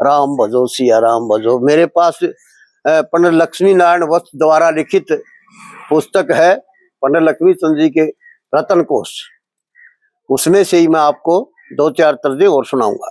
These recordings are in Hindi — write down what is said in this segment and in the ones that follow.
राम भजो सिया राम भजो। मेरे पास पंडित लक्ष्मी नारायण वत्स द्वारा लिखित पुस्तक है पंडित लक्ष्मी चंद्र जी के रतन कोश, उसमें से ही मैं आपको 2-4 तर्जे और सुनाऊंगा।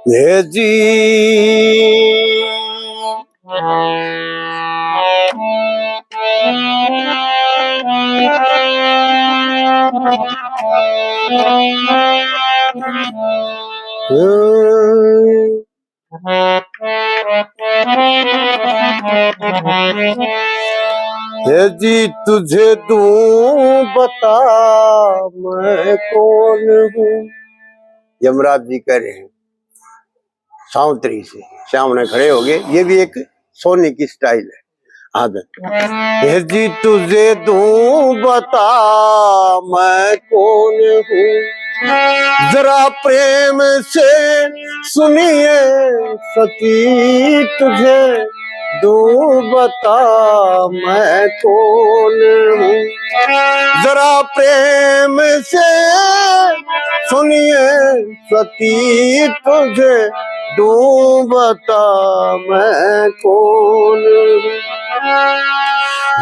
हे जी हे जी तुझे दूं बता मैं कौन हूँ। यमराज जी कह रहे हैं सावंतरी से सामने खड़े हो गए। ये भी एक सोने की स्टाइल है, आदत। हे जी तुझे दूं बता मैं कौन हूँ, जरा प्रेम से सुनिए सती तुझे दूं बता मैं कौन हूँ, जरा प्रेम से सुनिए सती तुझे दूं बता मैं कौन हूँ।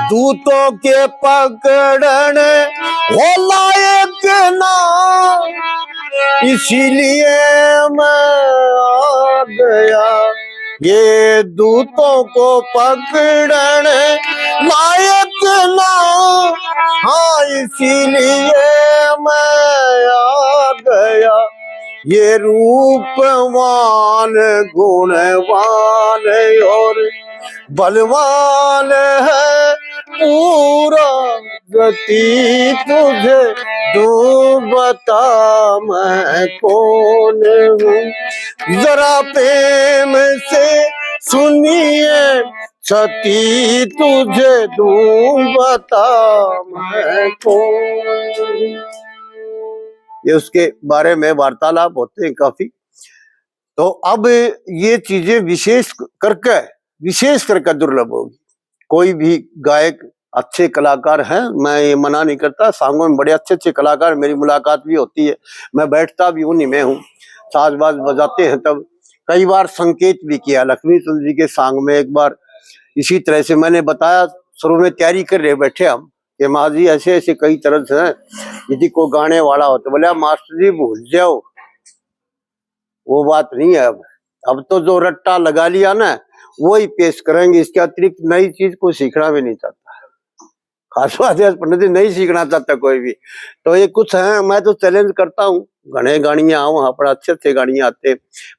दूतों के पकड़ने हो लायक ना, इसीलिए मैं आ गया। ये दूतों को पकड़ने लायक ना, हाँ इसीलिए मैं आ गया। ये रूपवान गुणवान और बलवान है पूरा, गति तुझे दूं बता मैं कौन हूँ, जरा प्रेम से सुनिए सती तुझे दूं बता मैं कौन हूँ। ये उसके बारे में वार्तालाप होते हैं काफी। तो अब ये चीजें विशेष करके दुर्लभ होगी। कोई भी गायक अच्छे कलाकार हैं, मैं ये मना नहीं करता, सांगों में बड़े अच्छे कलाकार मेरी मुलाकात भी होती है, मैं बैठता भी उन्हीं में हूँ, साज-बाज बजाते हैं। तब कई बार संकेत भी किया लक्ष्मी चंद्र जी के सांग में। एक बार इसी तरह से मैंने बताया, शुरू में तैयारी कर रहे बैठे हम कि माँ जी ऐसे ऐसे कई तरह से हैं, यदि को गाने वाला हो तो बोले मास्टर जी भूल जाओ, वो बात नहीं है। अब तो जो रट्टा लगा लिया ना वो ही पेश करेंगे, इसके अतिरिक्त नई चीज को सीखना भी नहीं चाहता। खास बात है पंडित जी नहीं सीखना चाहता कोई भी। तो ये कुछ है, मैं तो चैलेंज करता हूँ, घने गाड़ियां आओ वहां पर अच्छे गाड़ियां आते,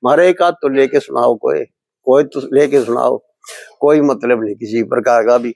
मारे एक आध तो लेके सुनाओ, कोई तो लेके सुनाओ, कोई मतलब नहीं किसी प्रकार का भी।